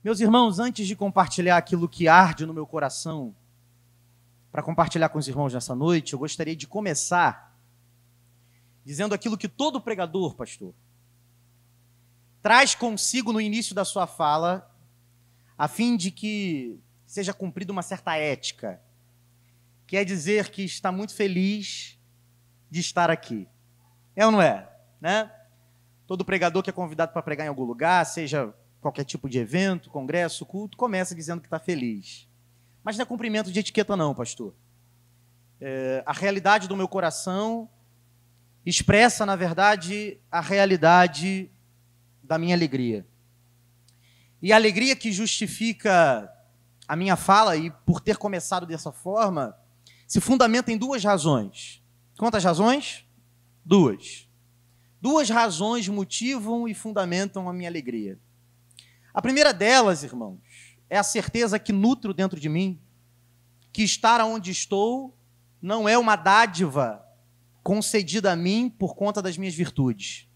Meus irmãos, antes de compartilhar aquilo que arde no meu coração, para compartilhar com os irmãos nessa noite, eu gostaria de começar dizendo aquilo que todo pregador, pastor, traz consigo no início da sua fala, a fim de que seja cumprida uma certa ética, que é dizer que está muito feliz de estar aqui. É ou não é? Né? Todo pregador que é convidado para pregar em algum lugar, seja qualquer tipo de evento, congresso, culto, começa dizendo que está feliz. Mas não é cumprimento de etiqueta não, pastor. A realidade do meu coração expressa, na verdade, a realidade da minha alegria. E a alegria que justifica a minha fala, e por ter começado dessa forma, se fundamenta em duas razões. Quantas razões? Duas. Duas razões motivam e fundamentam a minha alegria. A primeira delas, irmãos, é a certeza que nutro dentro de mim, que estar onde estou não é uma dádiva concedida a mim por conta das minhas virtudes.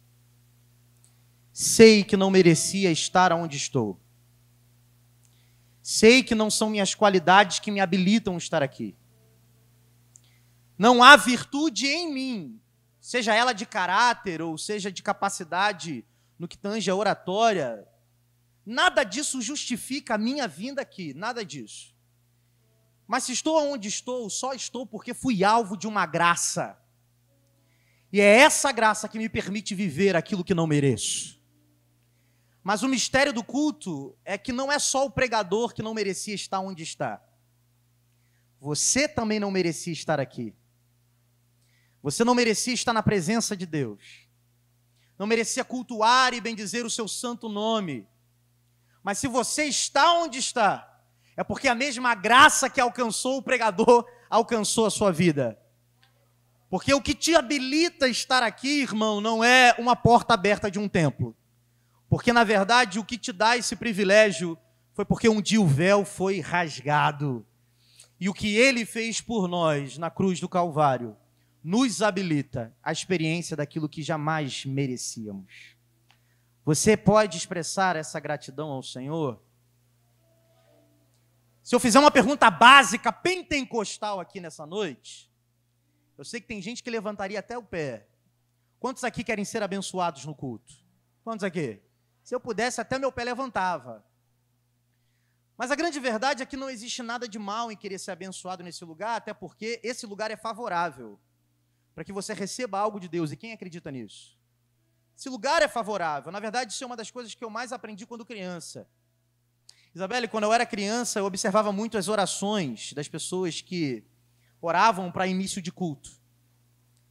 Sei que não merecia estar onde estou. Sei que não são minhas qualidades que me habilitam a estar aqui. Não há virtude em mim, seja ela de caráter ou seja de capacidade no que tange a oratória. Nada disso justifica a minha vinda aqui, nada disso. Mas se estou onde estou, só estou porque fui alvo de uma graça. E é essa graça que me permite viver aquilo que não mereço. Mas o mistério do culto é que não é só o pregador que não merecia estar onde está. Você também não merecia estar aqui. Você não merecia estar na presença de Deus. Não merecia cultuar e bendizer o seu santo nome. Mas se você está onde está, é porque a mesma graça que alcançou o pregador alcançou a sua vida. Porque o que te habilita a estar aqui, irmão, não é uma porta aberta de um templo. Porque, na verdade, o que te dá esse privilégio foi porque um dia o véu foi rasgado. E o que ele fez por nós na cruz do Calvário nos habilita à experiência daquilo que jamais merecíamos. Você pode expressar essa gratidão ao Senhor? Se eu fizer uma pergunta básica, pentecostal aqui nessa noite, eu sei que tem gente que levantaria até o pé. Quantos aqui querem ser abençoados no culto? Quantos aqui? Se eu pudesse, até meu pé levantava. Mas a grande verdade é que não existe nada de mal em querer ser abençoado nesse lugar, até porque esse lugar é favorável para que você receba algo de Deus. E quem acredita nisso? Esse lugar é favorável. Na verdade, isso é uma das coisas que eu mais aprendi quando criança. Isabelle, quando eu era criança, eu observava muito as orações das pessoas que oravam para início de culto.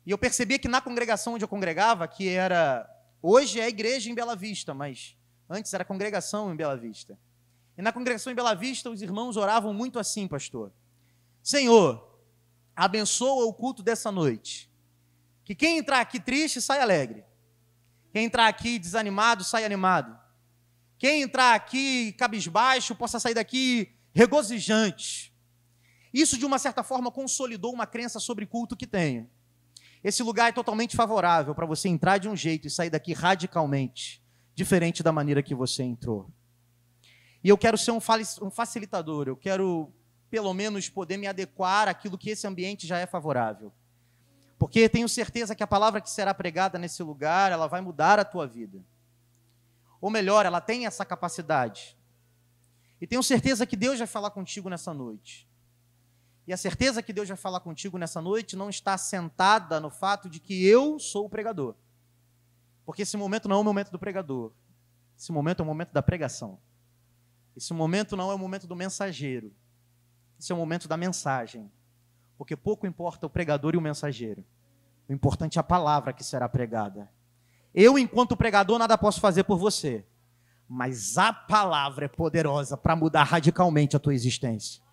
E eu percebia que na congregação onde eu congregava, que era... Hoje é a igreja em Bela Vista, mas antes era a congregação em Bela Vista. E na congregação em Bela Vista, os irmãos oravam muito assim, pastor. Senhor, abençoa o culto dessa noite. Que quem entrar aqui triste, sai alegre. Quem entrar aqui desanimado, sai animado. Quem entrar aqui cabisbaixo, possa sair daqui regozijante. Isso, de uma certa forma, consolidou uma crença sobre culto que tenho. Esse lugar é totalmente favorável para você entrar de um jeito e sair daqui radicalmente diferente da maneira que você entrou. E eu quero ser um facilitador, eu quero, pelo menos, poder me adequar àquilo que esse ambiente já é favorável. Porque tenho certeza que a palavra que será pregada nesse lugar, ela vai mudar a tua vida. Ou melhor, ela tem essa capacidade. E tenho certeza que Deus vai falar contigo nessa noite. E a certeza que Deus vai falar contigo nessa noite não está assentada no fato de que eu sou o pregador. Porque esse momento não é o momento do pregador. Esse momento é o momento da pregação. Esse momento não é o momento do mensageiro. Esse é o momento da mensagem. Porque pouco importa o pregador e o mensageiro. O importante é a palavra que será pregada. Eu, enquanto pregador, nada posso fazer por você. Mas a palavra é poderosa para mudar radicalmente a tua existência.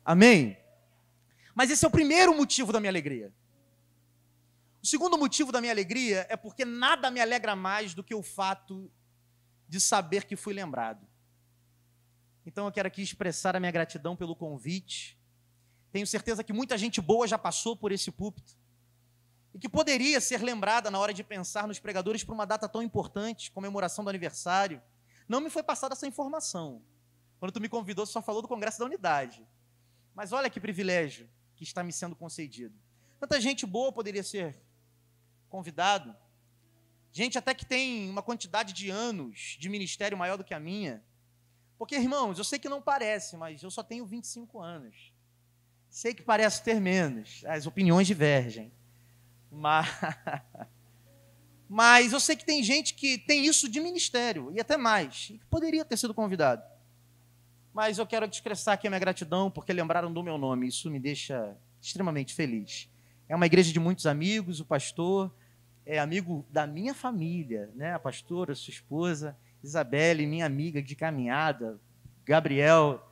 Amém? Mas esse é o primeiro motivo da minha alegria. O segundo motivo da minha alegria é porque nada me alegra mais do que o fato de saber que fui lembrado. Então eu quero aqui expressar a minha gratidão pelo convite. Tenho certeza que muita gente boa já passou por esse púlpito e que poderia ser lembrada na hora de pensar nos pregadores por uma data tão importante, comemoração do aniversário. Não me foi passada essa informação. Quando tu me convidou, você só falou do Congresso da Unidade. Mas olha que privilégio que está me sendo concedido. Tanta gente boa poderia ser convidado. Gente até que tem uma quantidade de anos de ministério maior do que a minha. Porque, irmãos, eu sei que não parece, mas eu só tenho 25 anos. Sei que parece ter menos. As opiniões divergem. Mas eu sei que tem gente que tem isso de ministério, e até mais, e que poderia ter sido convidado. Mas eu quero expressar aqui a minha gratidão, porque lembraram do meu nome. Isso me deixa extremamente feliz. É uma igreja de muitos amigos, o pastor é amigo da minha família, né? A pastora, sua esposa, Isabelle, minha amiga de caminhada, Gabriel,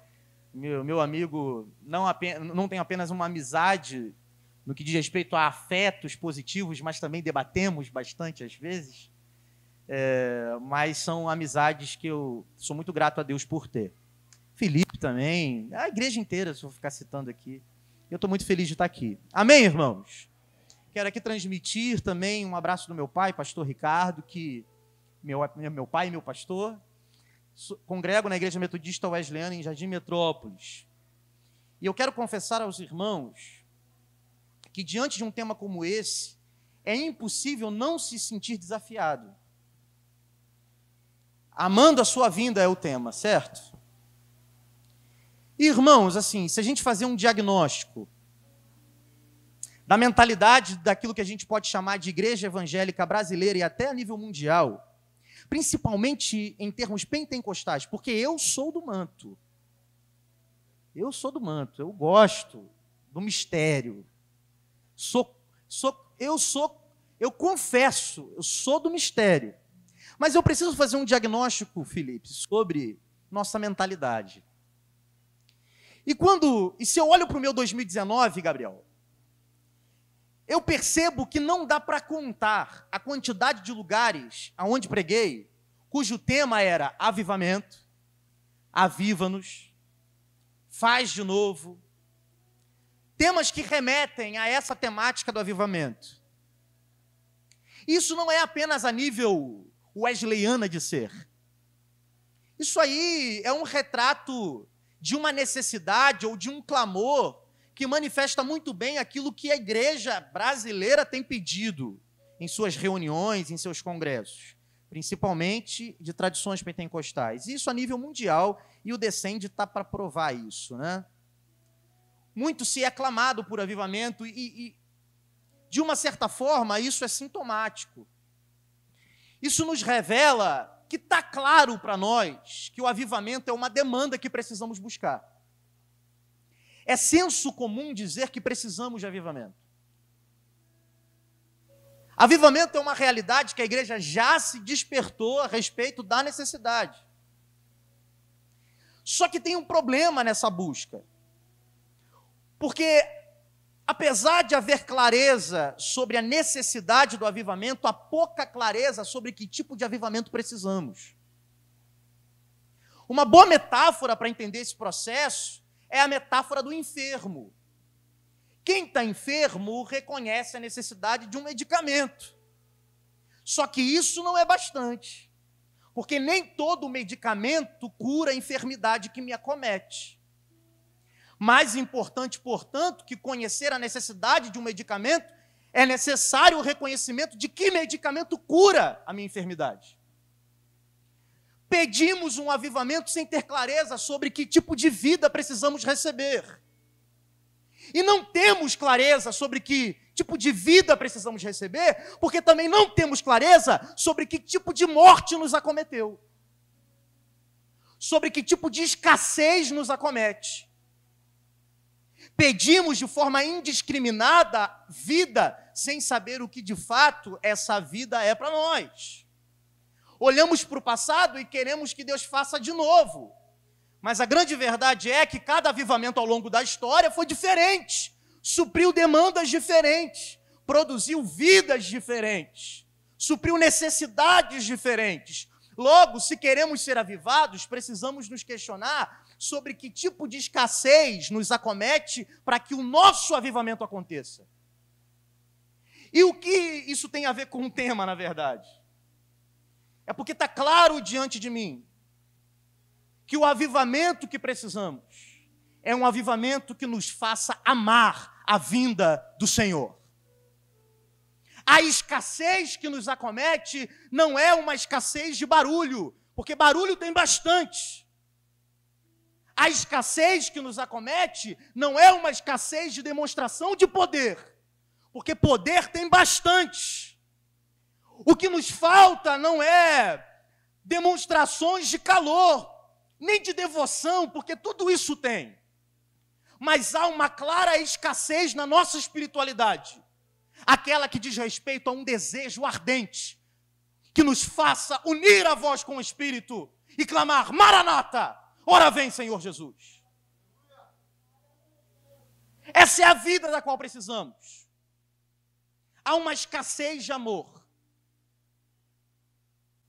meu amigo, não tem apenas uma amizade no que diz respeito a afetos positivos, mas também debatemos bastante às vezes, mas são amizades que eu sou muito grato a Deus por ter. Felipe também, a igreja inteira, se eu ficar citando aqui. Eu estou muito feliz de estar aqui. Amém, irmãos? Quero aqui transmitir também um abraço do meu pai, pastor Ricardo, que meu pai e meu pastor. Congrego na Igreja Metodista Wesleyana em Jardim Metrópolis. E eu quero confessar aos irmãos que diante de um tema como esse, é impossível não se sentir desafiado. Amando a sua vinda é o tema, certo? Irmãos, assim, se a gente fazer um diagnóstico da mentalidade daquilo que a gente pode chamar de igreja evangélica brasileira e até a nível mundial, principalmente em termos pentecostais, porque eu sou do manto. Eu sou do manto, eu gosto do mistério. Eu confesso, eu sou do mistério. Mas eu preciso fazer um diagnóstico, Felipe, sobre nossa mentalidade. E se eu olho para o meu 2019, Gabriel, eu percebo que não dá para contar a quantidade de lugares aonde preguei, cujo tema era avivamento, aviva-nos, faz de novo, temas que remetem a essa temática do avivamento. Isso não é apenas a nível wesleyana de ser. Isso aí é um retrato de uma necessidade ou de um clamor que manifesta muito bem aquilo que a igreja brasileira tem pedido em suas reuniões, em seus congressos, principalmente de tradições pentecostais. Isso a nível mundial, e o Descende está para provar isso, né? Muito se é clamado por avivamento e, de uma certa forma, isso é sintomático. Isso nos revela que está claro para nós que o avivamento é uma demanda que precisamos buscar. É senso comum dizer que precisamos de avivamento. Avivamento é uma realidade que a igreja já se despertou a respeito da necessidade. Só que tem um problema nessa busca. Porque, apesar de haver clareza sobre a necessidade do avivamento, há pouca clareza sobre que tipo de avivamento precisamos. Uma boa metáfora para entender esse processo é a metáfora do enfermo. Quem está enfermo reconhece a necessidade de um medicamento. Só que isso não é bastante, porque nem todo medicamento cura a enfermidade que me acomete. Mais importante, portanto, que conhecer a necessidade de um medicamento, é necessário o reconhecimento de que medicamento cura a minha enfermidade. Pedimos um avivamento sem ter clareza sobre que tipo de vida precisamos receber. E não temos clareza sobre que tipo de vida precisamos receber, porque também não temos clareza sobre que tipo de morte nos acometeu. Sobre que tipo de escassez nos acomete. Pedimos de forma indiscriminada vida, sem saber o que de fato essa vida é para nós. Olhamos para o passado e queremos que Deus faça de novo. Mas a grande verdade é que cada avivamento ao longo da história foi diferente. Supriu demandas diferentes. Produziu vidas diferentes. Supriu necessidades diferentes. Logo, se queremos ser avivados, precisamos nos questionar sobre que tipo de escassez nos acomete para que o nosso avivamento aconteça. E o que isso tem a ver com o tema, na verdade? É porque está claro diante de mim que o avivamento que precisamos é um avivamento que nos faça amar a vinda do Senhor. A escassez que nos acomete não é uma escassez de barulho, porque barulho tem bastante. A escassez que nos acomete não é uma escassez de demonstração de poder, porque poder tem bastante. O que nos falta não é demonstrações de calor, nem de devoção, porque tudo isso tem. Mas há uma clara escassez na nossa espiritualidade, aquela que diz respeito a um desejo ardente, que nos faça unir a voz com o Espírito e clamar: Maranata, ora vem, Senhor Jesus. Essa é a vida da qual precisamos. Há uma escassez de amor.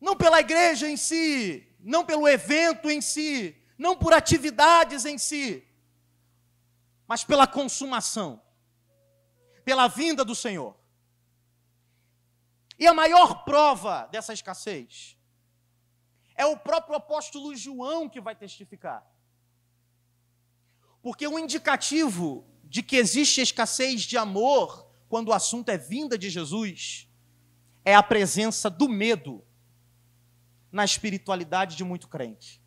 Não pela igreja em si, não pelo evento em si, não por atividades em si, mas pela consumação, pela vinda do Senhor. E a maior prova dessa escassez é o próprio apóstolo João que vai testificar. Porque o indicativo de que existe escassez de amor quando o assunto é vinda de Jesus é a presença do medo na espiritualidade de muito crente.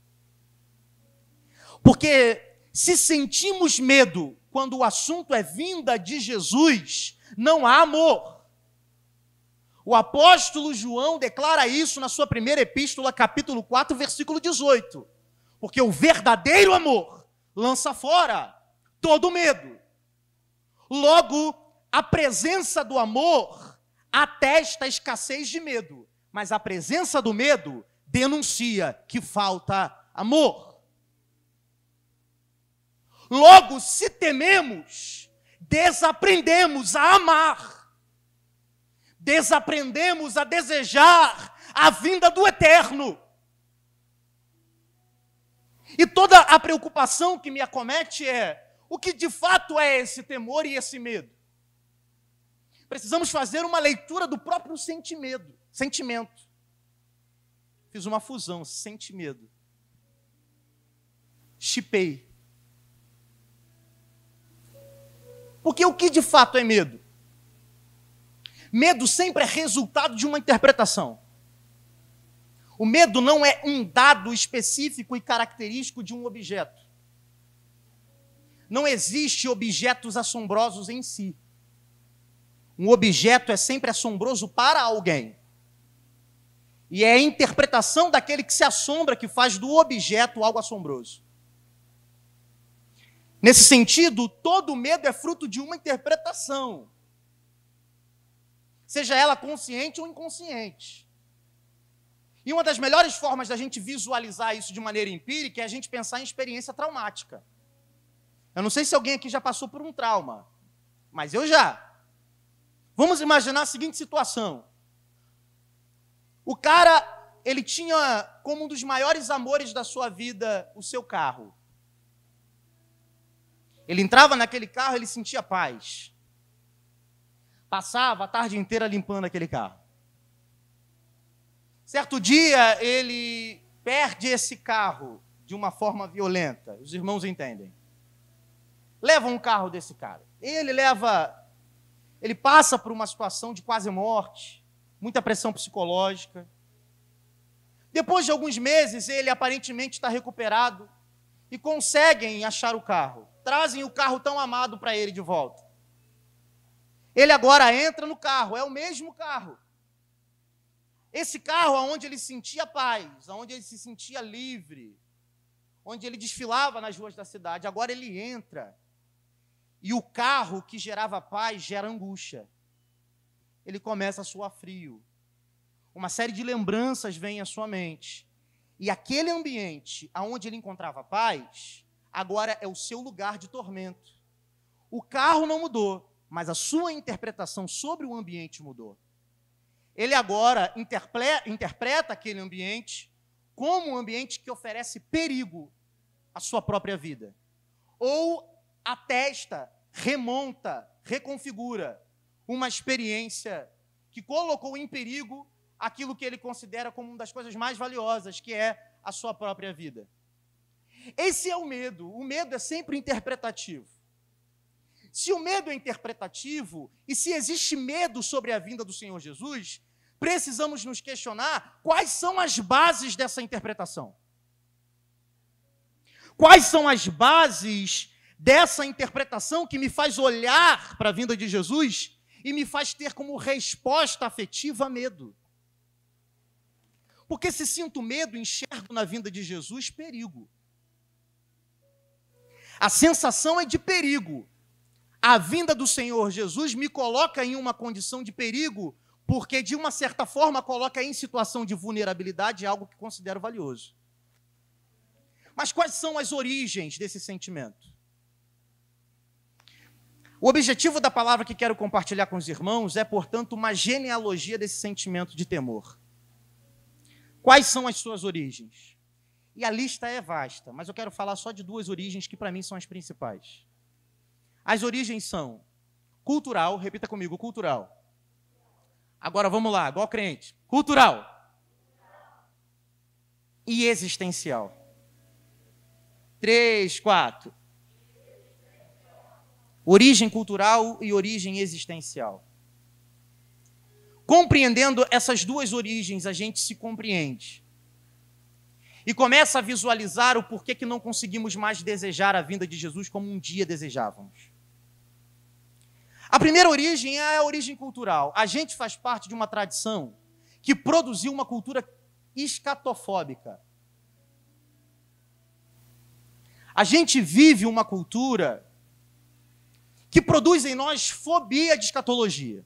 Porque se sentimos medo quando o assunto é vinda de Jesus, não há amor. O apóstolo João declara isso na sua primeira epístola, capítulo 4, versículo 18. Porque o verdadeiro amor lança fora todo medo. Logo, a presença do amor atesta a escassez de medo, mas a presença do medo denuncia que falta amor. Logo, se tememos, desaprendemos a amar, desaprendemos a desejar a vinda do eterno. E toda a preocupação que me acomete é: o que de fato é esse temor e esse medo? Precisamos fazer uma leitura do próprio sentimento. Fiz uma fusão, sente medo. Chipei. Porque o que de fato é medo? Medo sempre é resultado de uma interpretação. O medo não é um dado específico e característico de um objeto. Não existe objetos assombrosos em si. Um objeto é sempre assombroso para alguém. E é a interpretação daquele que se assombra que faz do objeto algo assombroso. Nesse sentido, todo medo é fruto de uma interpretação. Seja ela consciente ou inconsciente. E uma das melhores formas da gente visualizar isso de maneira empírica é a gente pensar em experiência traumática. Eu não sei se alguém aqui já passou por um trauma, mas eu já. Vamos imaginar a seguinte situação. O cara, ele tinha como um dos maiores amores da sua vida o seu carro. Ele entrava naquele carro, ele sentia paz. Passava a tarde inteira limpando aquele carro. Certo dia, ele perde esse carro de uma forma violenta. Os irmãos entendem. Levam um carro desse cara. Ele passa por uma situação de quase morte, muita pressão psicológica. Depois de alguns meses, ele aparentemente está recuperado e conseguem achar o carro. Trazem o carro tão amado para ele de volta. Ele agora entra no carro, é o mesmo carro. Esse carro onde ele sentia paz, onde ele se sentia livre, onde ele desfilava nas ruas da cidade, agora ele entra. E o carro que gerava paz gera angústia. Ele começa a suar frio. Uma série de lembranças vem à sua mente. E aquele ambiente onde ele encontrava paz, agora é o seu lugar de tormento. O carro não mudou, mas a sua interpretação sobre o ambiente mudou. Ele agora interpreta aquele ambiente como um ambiente que oferece perigo à sua própria vida. Ou atesta, remonta, reconfigura uma experiência que colocou em perigo aquilo que ele considera como uma das coisas mais valiosas, que é a sua própria vida. Esse é o medo. O medo é sempre interpretativo. Se o medo é interpretativo, e se existe medo sobre a vinda do Senhor Jesus, precisamos nos questionar quais são as bases dessa interpretação. Quais são as bases dessa interpretação que me faz olhar para a vinda de Jesus e me faz ter como resposta afetiva medo? Porque se sinto medo, enxergo na vinda de Jesus perigo. A sensação é de perigo. A vinda do Senhor Jesus me coloca em uma condição de perigo, porque, de uma certa forma, coloca em situação de vulnerabilidade algo que considero valioso. Mas quais são as origens desse sentimento? O objetivo da palavra que quero compartilhar com os irmãos é, portanto, uma genealogia desse sentimento de temor. Quais são as suas origens? E a lista é vasta, mas eu quero falar só de duas origens que para mim são as principais. As origens são cultural, repita comigo, cultural. Agora vamos lá, igual crente. Cultural. E existencial. 3, 4. Origem cultural e origem existencial. Compreendendo essas duas origens, a gente se compreende. E começa a visualizar o porquê que não conseguimos mais desejar a vinda de Jesus como um dia desejávamos. A primeira origem é a origem cultural. A gente faz parte de uma tradição que produziu uma cultura escatofóbica. A gente vive uma cultura que produz em nós fobia de escatologia.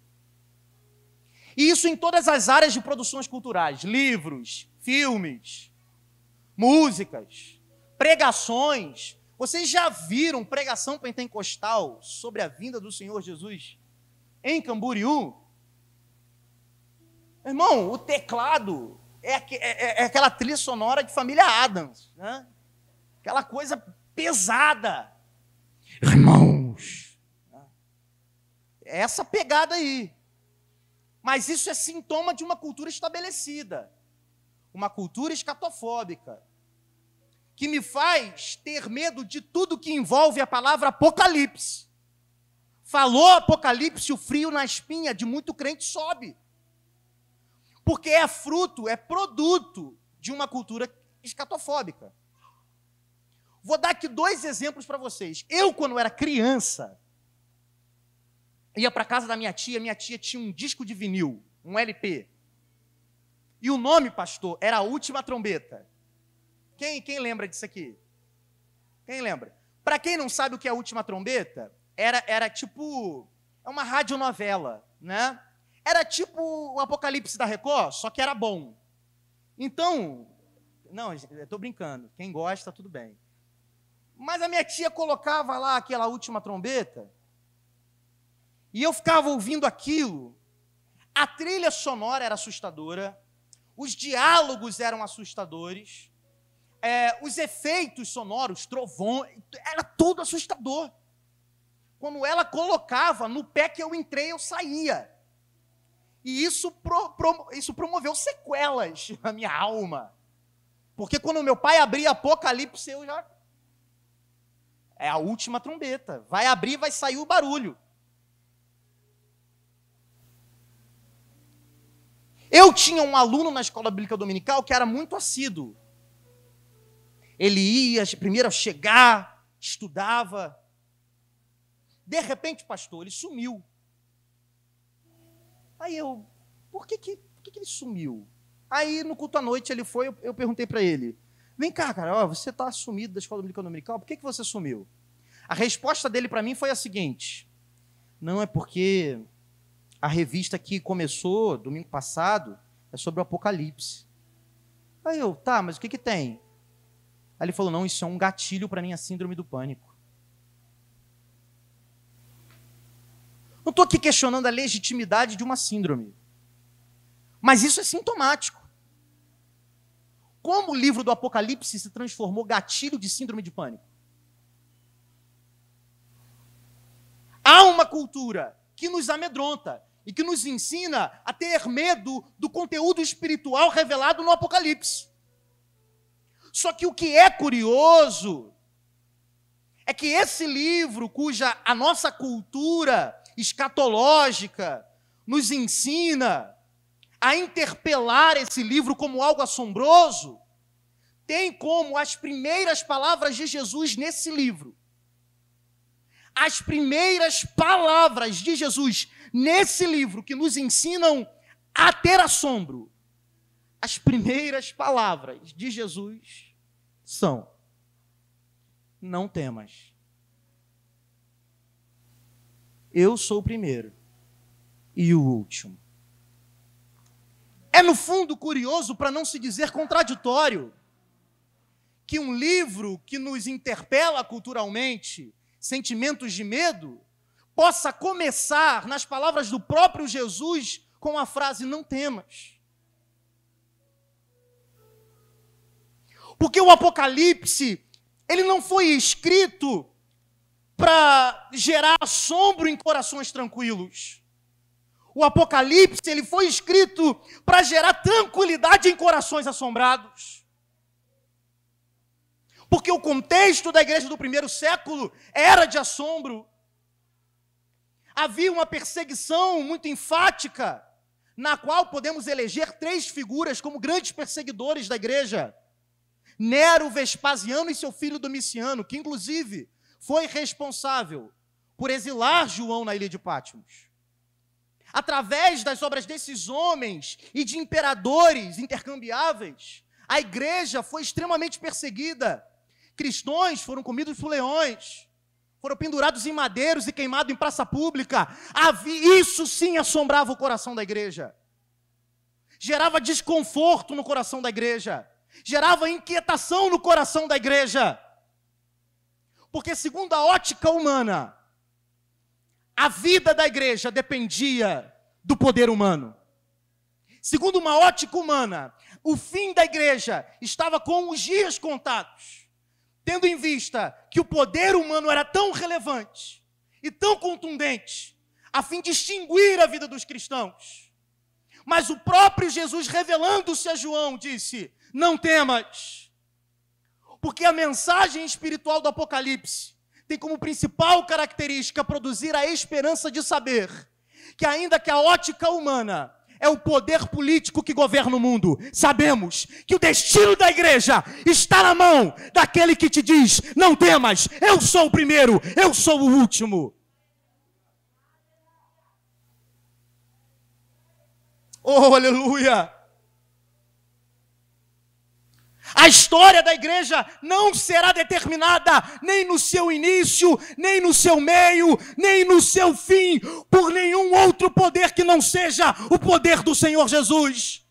E isso em todas as áreas de produções culturais, livros, filmes, músicas, pregações. Vocês já viram pregação pentecostal sobre a vinda do Senhor Jesus em Camboriú? Irmão, o teclado é aquela trilha sonora de Família Addams, né? Aquela coisa pesada. Irmãos, é essa pegada aí. Mas isso é sintoma de uma cultura estabelecida, uma cultura escatofóbica, que me faz ter medo de tudo que envolve a palavra apocalipse. Falou apocalipse, o frio na espinha de muito crente sobe. Porque é fruto, é produto de uma cultura escatofóbica. Vou dar aqui 2 exemplos para vocês. Eu, quando era criança, ia para a casa da minha tia tinha um disco de vinil, um LP. E o nome, pastor, era A Última Trombeta. Quem lembra disso aqui? Quem lembra? Para quem não sabe o que é A Última Trombeta, era tipo, é uma radionovela, né? Era tipo o Apocalipse da Record, só que era bom. Então, não, eu estou brincando, quem gosta, tudo bem. Mas a minha tia colocava lá aquela Última Trombeta, e eu ficava ouvindo aquilo. A trilha sonora era assustadora, os diálogos eram assustadores, os efeitos sonoros, trovões, era tudo assustador. Quando ela colocava, no pé que eu entrei, eu saía. E isso promoveu sequelas na minha alma. Porque quando meu pai abria Apocalipse, eu já... É a última trombeta. Vai abrir, vai sair o barulho. Eu tinha um aluno na escola bíblica dominical que era muito assíduo. Ele ia primeiro a chegar, estudava. De repente, pastor, ele sumiu. Aí eu, por que ele sumiu? Aí no culto à noite ele foi, eu perguntei para ele, vem cá, cara, você está sumido da escola bíblica dominical, por que você sumiu? A resposta dele para mim foi a seguinte, não é porque a revista que começou domingo passado é sobre o Apocalipse. Aí eu, tá, mas o que tem? Aí ele falou, não, isso é um gatilho para minha síndrome do pânico. Não estou aqui questionando a legitimidade de uma síndrome, mas isso é sintomático. Como o livro do Apocalipse se transformou gatilho de síndrome de pânico? Há uma cultura que nos amedronta e que nos ensina a ter medo do conteúdo espiritual revelado no Apocalipse. Só que o que é curioso é que esse livro, cuja a nossa cultura escatológica nos ensina a interpelar esse livro como algo assombroso, tem como as primeiras palavras de Jesus nesse livro. As primeiras palavras de Jesus nesse livro que nos ensinam a ter assombro. As primeiras palavras de Jesus são: não temas. Eu sou o primeiro e o último. É no fundo curioso, para não se dizer contraditório, que um livro que nos interpela culturalmente, sentimentos de medo, possa começar nas palavras do próprio Jesus com a frase: não temas. Porque o Apocalipse, ele não foi escrito para gerar assombro em corações tranquilos. O Apocalipse, ele foi escrito para gerar tranquilidade em corações assombrados. Porque o contexto da igreja do primeiro século era de assombro. Havia uma perseguição muito enfática, na qual podemos eleger 3 figuras como grandes perseguidores da igreja: Nero, Vespasiano e seu filho Domiciano, que inclusive foi responsável por exilar João na ilha de Patmos. Através das obras desses homens e de imperadores intercambiáveis, a igreja foi extremamente perseguida. Cristãos foram comidos por leões, foram pendurados em madeiros e queimados em praça pública. Isso sim assombrava o coração da igreja. Gerava desconforto no coração da igreja. Gerava inquietação no coração da igreja. Porque, segundo a ótica humana, a vida da igreja dependia do poder humano. Segundo uma ótica humana, o fim da igreja estava com os dias contados, tendo em vista que o poder humano era tão relevante e tão contundente, a fim de extinguir a vida dos cristãos. Mas o próprio Jesus, revelando-se a João, disse: não temas, porque a mensagem espiritual do Apocalipse tem como principal característica produzir a esperança de saber que, ainda que a ótica humana é o poder político que governa o mundo, sabemos que o destino da igreja está na mão daquele que te diz: não temas, eu sou o primeiro, eu sou o último. Oh, aleluia! A história da igreja não será determinada nem no seu início, nem no seu meio, nem no seu fim, por nenhum outro poder que não seja o poder do Senhor Jesus.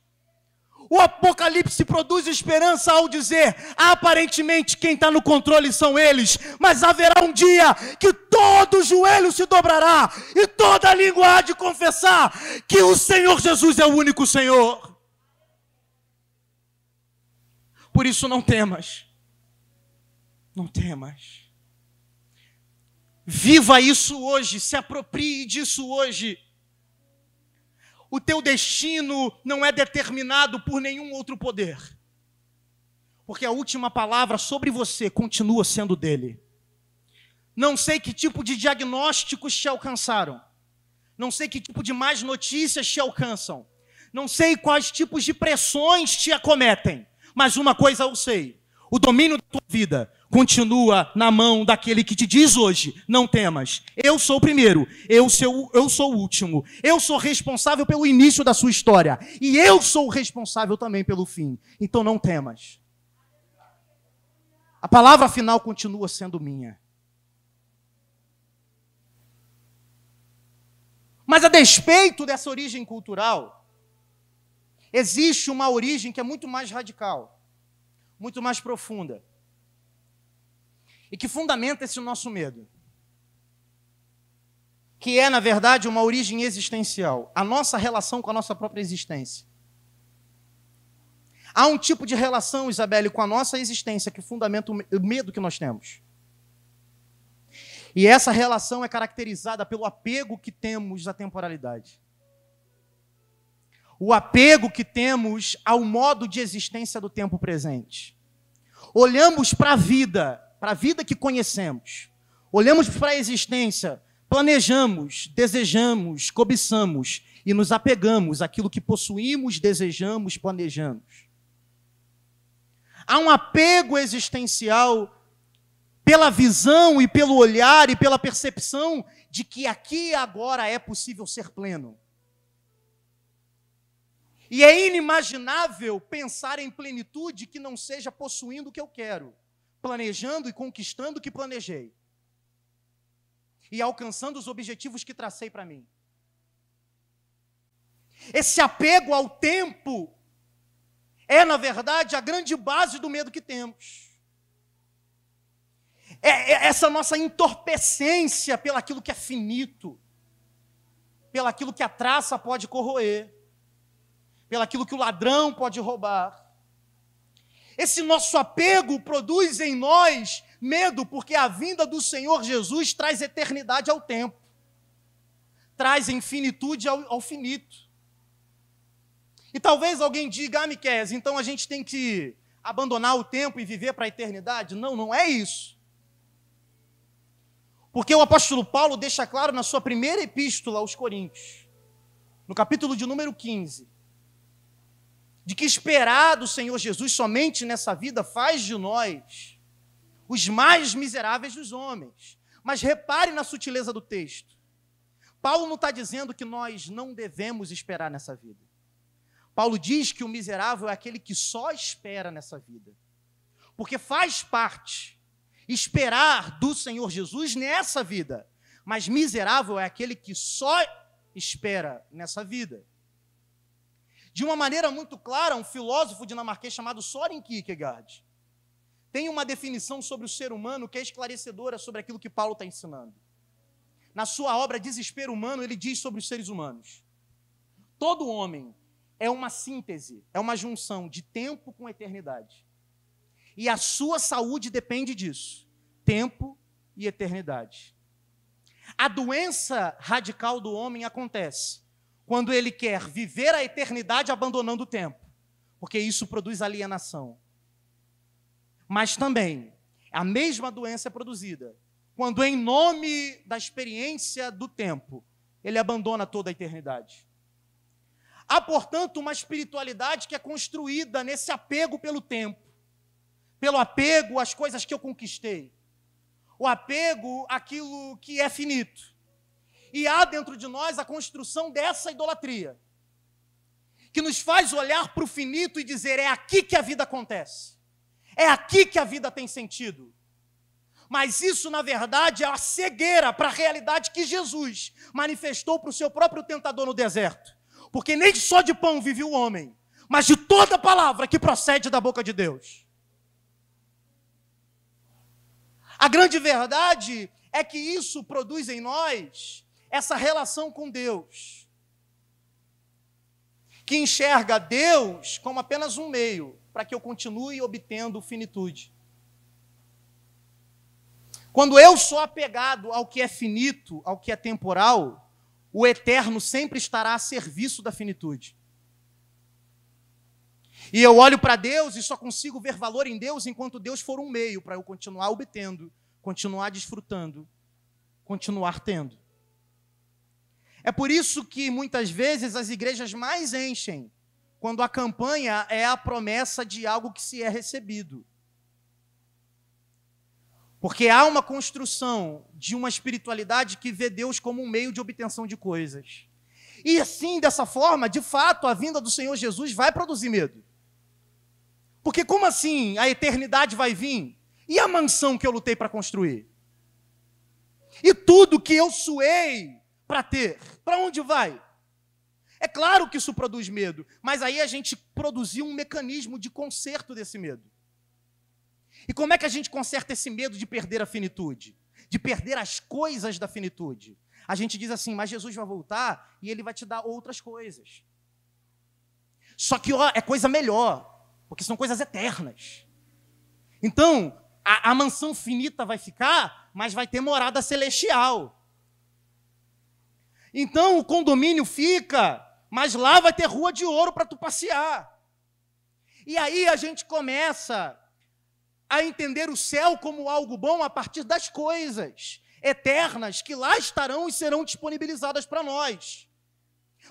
O Apocalipse produz esperança ao dizer: aparentemente quem está no controle são eles, mas haverá um dia que todo joelho se dobrará e toda língua há de confessar que o Senhor Jesus é o único Senhor. Por isso não temas, não temas. Viva isso hoje, se aproprie disso hoje. O teu destino não é determinado por nenhum outro poder, porque a última palavra sobre você continua sendo dele. Não sei que tipo de diagnósticos te alcançaram, não sei que tipo de más notícias te alcançam, não sei quais tipos de pressões te acometem, mas uma coisa eu sei: o domínio da tua vida continua na mão daquele que te diz hoje: não temas, eu sou o primeiro, eu sou o último, eu sou responsável pelo início da sua história, e eu sou responsável também pelo fim, então não temas. A palavra final continua sendo minha. Mas a despeito dessa origem cultural, existe uma origem que é muito mais radical, muito mais profunda, e que fundamenta esse nosso medo, que é, na verdade, uma origem existencial, a nossa relação com a nossa própria existência. Há um tipo de relação, Isabelle, com a nossa existência que fundamenta o medo que nós temos. E essa relação é caracterizada pelo apego que temos à temporalidade. O apego que temos ao modo de existência do tempo presente. olhamos para a vida que conhecemos, olhamos para a existência, planejamos, desejamos, cobiçamos e nos apegamos àquilo que possuímos, desejamos, planejamos. Há um apego existencial pela visão e pelo olhar e pela percepção de que aqui e agora é possível ser pleno. E é inimaginável pensar em plenitude que não seja possuindo o que eu quero, planejando e conquistando o que planejei, e alcançando os objetivos que tracei para mim. Esse apego ao tempo é, na verdade, a grande base do medo que temos. É essa nossa entorpecência pelaquilo que é finito, pelaquilo que a traça pode corroer, pelaquilo que o ladrão pode roubar. Esse nosso apego produz em nós medo, porque a vinda do Senhor Jesus traz eternidade ao tempo, traz infinitude ao finito. E talvez alguém diga, Miqueias, então a gente tem que abandonar o tempo e viver para a eternidade? Não, não é isso. Porque o apóstolo Paulo deixa claro na sua primeira epístola aos Coríntios, no capítulo de número 15, de que esperar do Senhor Jesus somente nessa vida faz de nós os mais miseráveis dos homens. Mas repare na sutileza do texto. Paulo não está dizendo que nós não devemos esperar nessa vida. Paulo diz que o miserável é aquele que só espera nessa vida. Porque faz parte esperar do Senhor Jesus nessa vida. Mas miserável é aquele que só espera nessa vida. De uma maneira muito clara, um filósofo dinamarquês chamado Søren Kierkegaard tem uma definição sobre o ser humano que é esclarecedora sobre aquilo que Paulo está ensinando. Na sua obra Desespero Humano, ele diz sobre os seres humanos: todo homem é uma síntese, é uma junção de tempo com eternidade. E a sua saúde depende disso, tempo e eternidade. A doença radical do homem acontece quando ele quer viver a eternidade abandonando o tempo, porque isso produz alienação. Mas também, a mesma doença é produzida quando, em nome da experiência do tempo, ele abandona toda a eternidade. Há, portanto, uma espiritualidade que é construída nesse apego pelo tempo, pelo apego às coisas que eu conquistei, o apego àquilo que é finito. E há dentro de nós a construção dessa idolatria, que nos faz olhar para o finito e dizer: é aqui que a vida acontece, é aqui que a vida tem sentido. Mas isso, na verdade, é a cegueira para a realidade que Jesus manifestou para o seu próprio tentador no deserto. Porque nem só de pão vive o homem, mas de toda palavra que procede da boca de Deus. A grande verdade é que isso produz em nós essa relação com Deus, que enxerga Deus como apenas um meio para que eu continue obtendo finitude. Quando eu sou apegado ao que é finito, ao que é temporal, o eterno sempre estará a serviço da finitude. E eu olho para Deus e só consigo ver valor em Deus enquanto Deus for um meio para eu continuar obtendo, continuar desfrutando, continuar tendo. É por isso que muitas vezes as igrejas mais enchem quando a campanha é a promessa de algo que se é recebido. Porque há uma construção de uma espiritualidade que vê Deus como um meio de obtenção de coisas. E assim, dessa forma, de fato, a vinda do Senhor Jesus vai produzir medo. Porque como assim a eternidade vai vir? E a mansão que eu lutei para construir? E tudo que eu suei para ter, para onde vai? É claro que isso produz medo, mas aí a gente produziu um mecanismo de conserto desse medo. E como é que a gente conserta esse medo de perder a finitude? De perder as coisas da finitude? A gente diz assim: mas Jesus vai voltar e ele vai te dar outras coisas. Só que é coisa melhor, porque são coisas eternas. Então, a mansão finita vai ficar, mas vai ter morada celestial. Então, o condomínio fica, mas lá vai ter rua de ouro para tu passear. E aí a gente começa a entender o céu como algo bom a partir das coisas eternas que lá estarão e serão disponibilizadas para nós.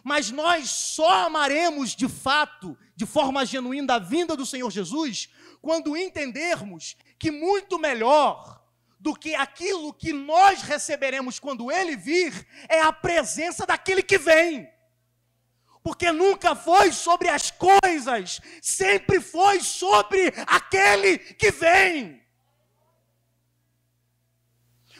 Mas nós só amaremos de fato, de forma genuína, a vinda do Senhor Jesus, quando entendermos que muito melhor do que aquilo que nós receberemos quando Ele vir, é a presença daquele que vem. Porque nunca foi sobre as coisas, sempre foi sobre aquele que vem.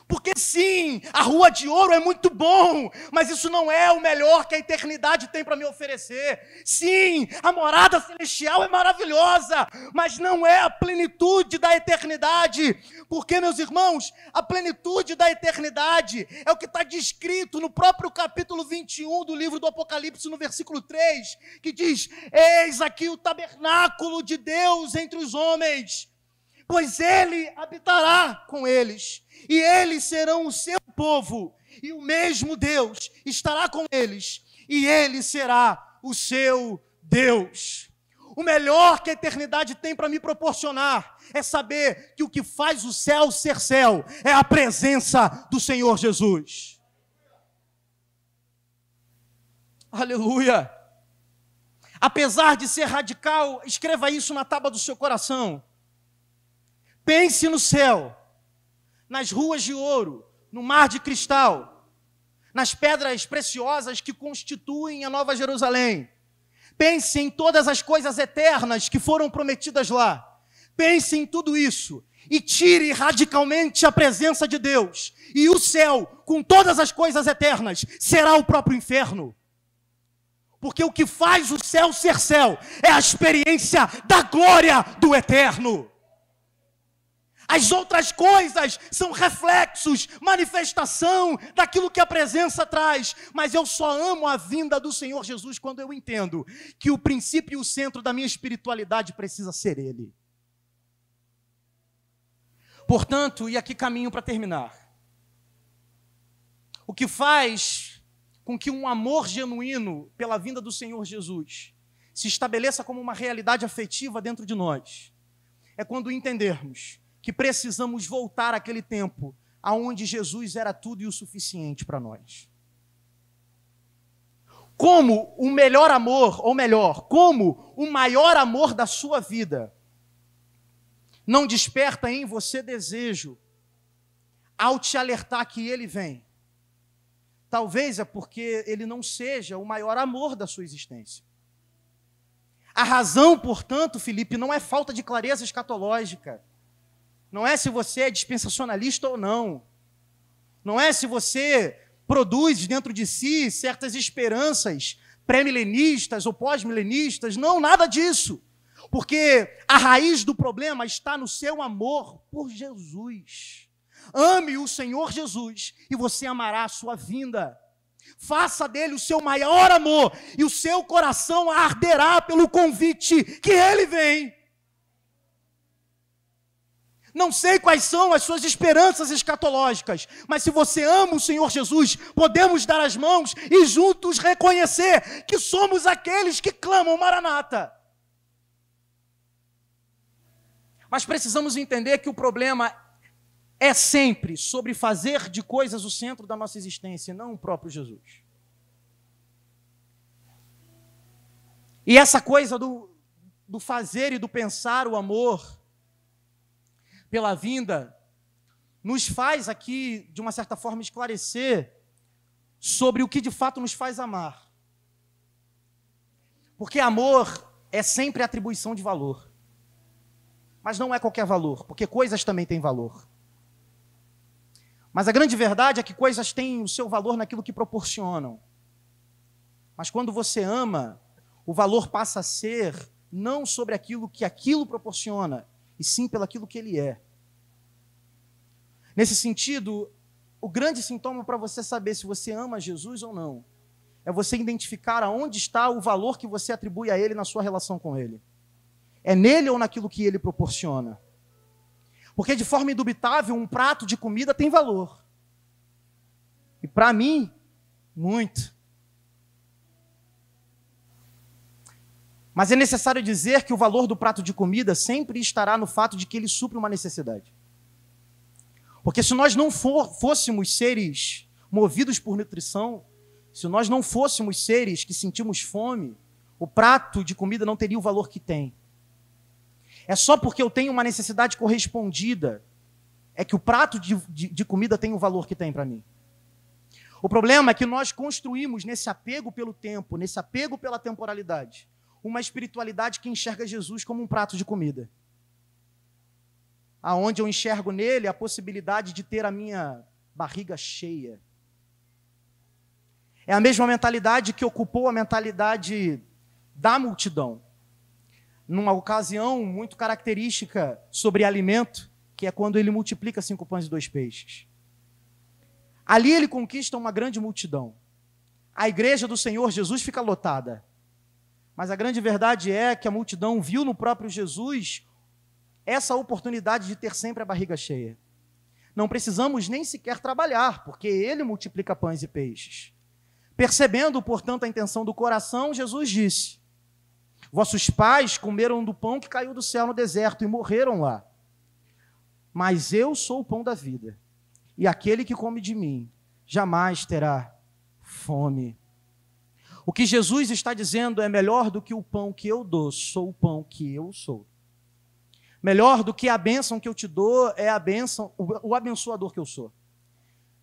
Porque sim, a rua de ouro é muito bom, mas isso não é o melhor que a eternidade tem para me oferecer. Sim, a morada celestial é maravilhosa, mas não é a plenitude da eternidade. Porque, meus irmãos, a plenitude da eternidade é o que está descrito no próprio capítulo 21 do livro do Apocalipse, no versículo 3, que diz: eis aqui o tabernáculo de Deus entre os homens, pois Ele habitará com eles, e eles serão o seu povo, e o mesmo Deus estará com eles, e Ele será o seu Deus. O melhor que a eternidade tem para me proporcionar é saber que o que faz o céu ser céu é a presença do Senhor Jesus. Aleluia! Apesar de ser radical, escreva isso na tábua do seu coração. Pense no céu, nas ruas de ouro, no mar de cristal, nas pedras preciosas que constituem a Nova Jerusalém. Pense em todas as coisas eternas que foram prometidas lá. Pense em tudo isso e tire radicalmente a presença de Deus. E o céu, com todas as coisas eternas, será o próprio inferno. Porque o que faz o céu ser céu é a experiência da glória do eterno. As outras coisas são reflexos, manifestação daquilo que a presença traz. Mas eu só amo a vinda do Senhor Jesus quando eu entendo que o princípio e o centro da minha espiritualidade precisa ser Ele. Portanto, e aqui caminho para terminar, o que faz com que um amor genuíno pela vinda do Senhor Jesus se estabeleça como uma realidade afetiva dentro de nós, é quando entendermos que precisamos voltar àquele tempo onde Jesus era tudo e o suficiente para nós. Como o melhor amor, ou melhor, como o maior amor da sua vida não desperta em você desejo ao te alertar que Ele vem, talvez é porque Ele não seja o maior amor da sua existência. A razão, portanto, Felipe, não é falta de clareza escatológica. Não é se você é dispensacionalista ou não. Não é se você produz dentro de si certas esperanças pré-milenistas ou pós-milenistas. Não, nada disso. Porque a raiz do problema está no seu amor por Jesus. Ame o Senhor Jesus e você amará a sua vinda. Faça dele o seu maior amor e o seu coração arderá pelo convite que Ele vem. Não sei quais são as suas esperanças escatológicas, mas se você ama o Senhor Jesus, podemos dar as mãos e juntos reconhecer que somos aqueles que clamam Maranata. Mas precisamos entender que o problema é sempre sobre fazer de coisas o centro da nossa existência, não o próprio Jesus. E essa coisa do fazer e do pensar o amor pela vinda, nos faz aqui, de uma certa forma, esclarecer sobre o que de fato nos faz amar. Porque amor é sempre atribuição de valor. Mas não é qualquer valor, porque coisas também têm valor. Mas a grande verdade é que coisas têm o seu valor naquilo que proporcionam. Mas quando você ama, o valor passa a ser não sobre aquilo que aquilo proporciona, e sim pelo aquilo que Ele é. Nesse sentido, o grande sintoma para você saber se você ama Jesus ou não, é você identificar aonde está o valor que você atribui a Ele na sua relação com Ele. É nele ou naquilo que Ele proporciona? Porque de forma indubitável, um prato de comida tem valor. E para mim, muito. Mas é necessário dizer que o valor do prato de comida sempre estará no fato de que ele supre uma necessidade. Porque se nós não fôssemos seres movidos por nutrição, se nós não fôssemos seres que sentimos fome, o prato de comida não teria o valor que tem. É só porque eu tenho uma necessidade correspondida é que o prato de comida tem o valor que tem para mim. O problema é que nós construímos nesse apego pelo tempo, nesse apego pela temporalidade, uma espiritualidade que enxerga Jesus como um prato de comida. Aonde eu enxergo nele a possibilidade de ter a minha barriga cheia. É a mesma mentalidade que ocupou a mentalidade da multidão. Numa ocasião muito característica sobre alimento, que é quando ele multiplica 5 pães e 2 peixes. Ali ele conquista uma grande multidão. A igreja do Senhor Jesus fica lotada. Mas a grande verdade é que a multidão viu no próprio Jesus essa oportunidade de ter sempre a barriga cheia. Não precisamos nem sequer trabalhar, porque ele multiplica pães e peixes. Percebendo, portanto, a intenção do coração, Jesus disse: vossos pais comeram do pão que caiu do céu no deserto e morreram lá. Mas eu sou o pão da vida, e aquele que come de mim jamais terá fome. O que Jesus está dizendo é: melhor do que o pão que eu dou, sou o pão que eu sou. Melhor do que a bênção que eu te dou é a bênção, o abençoador que eu sou.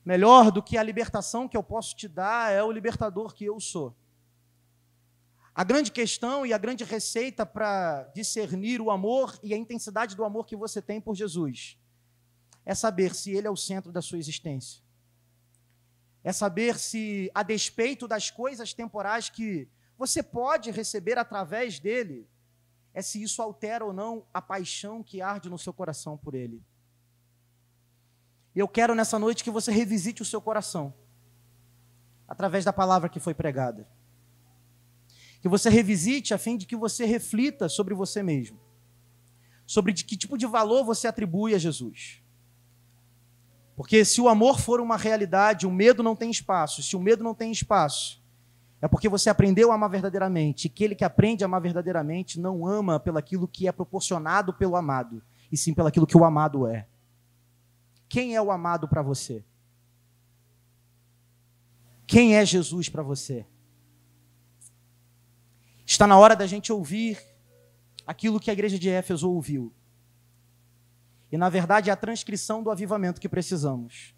Melhor do que a libertação que eu posso te dar é o libertador que eu sou. A grande questão e a grande receita para discernir o amor e a intensidade do amor que você tem por Jesus é saber se ele é o centro da sua existência. É saber se, a despeito das coisas temporais que você pode receber através dele, é se isso altera ou não a paixão que arde no seu coração por ele. E eu quero nessa noite que você revisite o seu coração, através da palavra que foi pregada. Que você revisite a fim de que você reflita sobre você mesmo. Sobre de que tipo de valor você atribui a Jesus. Porque se o amor for uma realidade, o medo não tem espaço. Se o medo não tem espaço, é porque você aprendeu a amar verdadeiramente. E aquele que aprende a amar verdadeiramente não ama pelaquilo que é proporcionado pelo amado, e sim pelaquilo que o amado é. Quem é o amado para você? Quem é Jesus para você? Está na hora da gente ouvir aquilo que a igreja de Éfeso ouviu. E, na verdade, é a transcrição do avivamento que precisamos.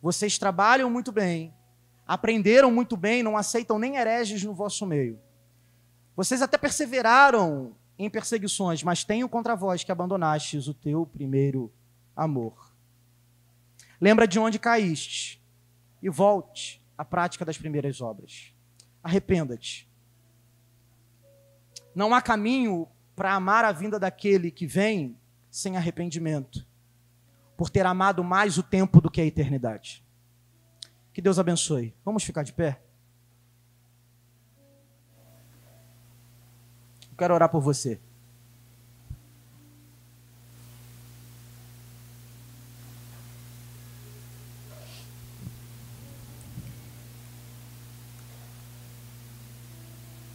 Vocês trabalham muito bem, aprenderam muito bem, não aceitam nem hereges no vosso meio. Vocês até perseveraram em perseguições, mas tenho contra vós que abandonastes o teu primeiro amor. Lembra de onde caíste e volte à prática das primeiras obras. Arrependa-te. Não há caminho para amar a vinda daquele que vem sem arrependimento, por ter amado mais o tempo do que a eternidade. Que Deus abençoe. Vamos ficar de pé? Eu quero orar por você.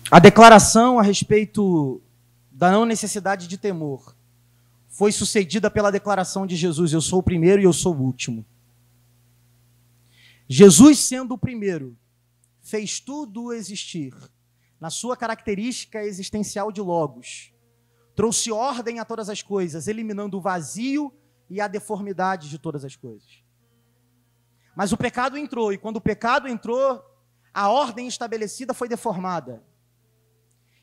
A declaração a respeito da não necessidade de temor foi sucedida pela declaração de Jesus: eu sou o primeiro e eu sou o último. Jesus, sendo o primeiro, fez tudo existir na sua característica existencial de logos. Trouxe ordem a todas as coisas, eliminando o vazio e a deformidade de todas as coisas. Mas o pecado entrou, e quando o pecado entrou, a ordem estabelecida foi deformada.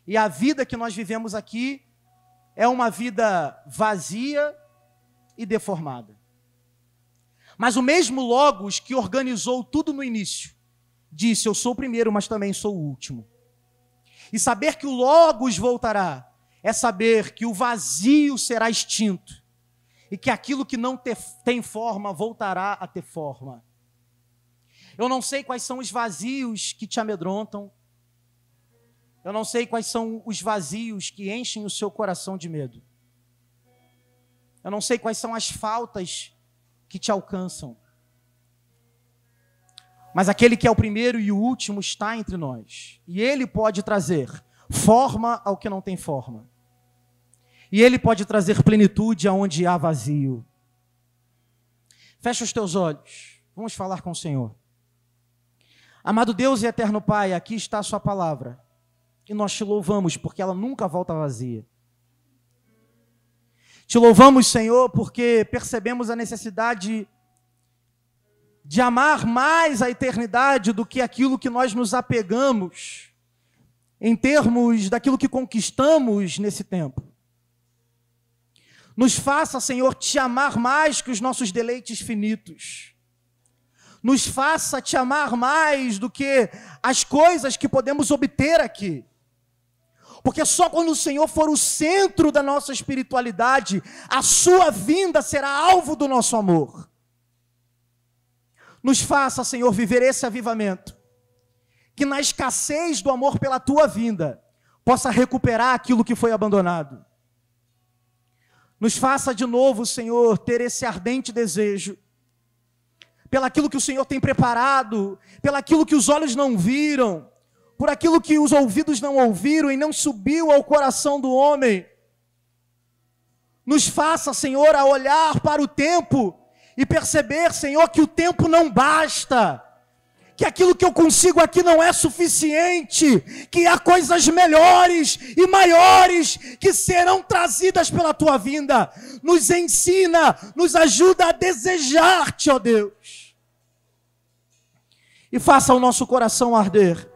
E a vida que nós vivemos aqui é uma vida vazia e deformada. Mas o mesmo Logos que organizou tudo no início, disse: eu sou o primeiro, mas também sou o último. E saber que o Logos voltará, é saber que o vazio será extinto, e que aquilo que não tem forma, voltará a ter forma. Eu não sei quais são os vazios que te amedrontam, eu não sei quais são os vazios que enchem o seu coração de medo. Eu não sei quais são as faltas que te alcançam. Mas aquele que é o primeiro e o último está entre nós. E ele pode trazer forma ao que não tem forma. E Ele pode trazer plenitude aonde há vazio. Fecha os teus olhos. Vamos falar com o Senhor. Amado Deus e eterno Pai, aqui está a sua palavra. E nós te louvamos porque ela nunca volta vazia. Te louvamos, Senhor, porque percebemos a necessidade de amar mais a eternidade do que aquilo que nós nos apegamos em termos daquilo que conquistamos nesse tempo. Nos faça, Senhor, te amar mais que os nossos deleites finitos. Nos faça te amar mais do que as coisas que podemos obter aqui. Porque só quando o Senhor for o centro da nossa espiritualidade, a sua vinda será alvo do nosso amor. Nos faça, Senhor, viver esse avivamento. Que na escassez do amor pela tua vinda, possa recuperar aquilo que foi abandonado. Nos faça de novo, Senhor, ter esse ardente desejo, pelaquilo que o Senhor tem preparado, pelaquilo que os olhos não viram, por aquilo que os ouvidos não ouviram e não subiu ao coração do homem. Nos faça, Senhor, a olhar para o tempo e perceber, Senhor, que o tempo não basta, que aquilo que eu consigo aqui não é suficiente, que há coisas melhores e maiores que serão trazidas pela tua vinda. Nos ensina, nos ajuda a desejar-te, ó Deus. E faça o nosso coração arder.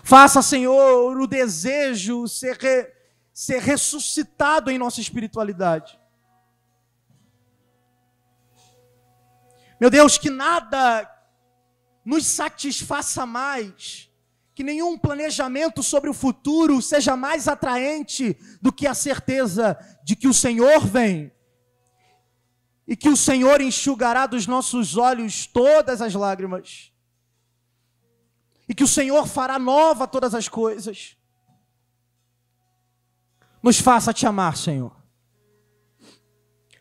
Faça, Senhor, o desejo ser ressuscitado em nossa espiritualidade. Meu Deus, que nada nos satisfaça mais, que nenhum planejamento sobre o futuro seja mais atraente do que a certeza de que o Senhor vem e que o Senhor enxugará dos nossos olhos todas as lágrimas e que o Senhor fará nova todas as coisas. Nos faça te amar, Senhor,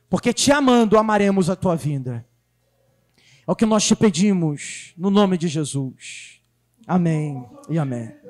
porque te amando amaremos a tua vinda. É o que nós te pedimos, no nome de Jesus. Amém e amém.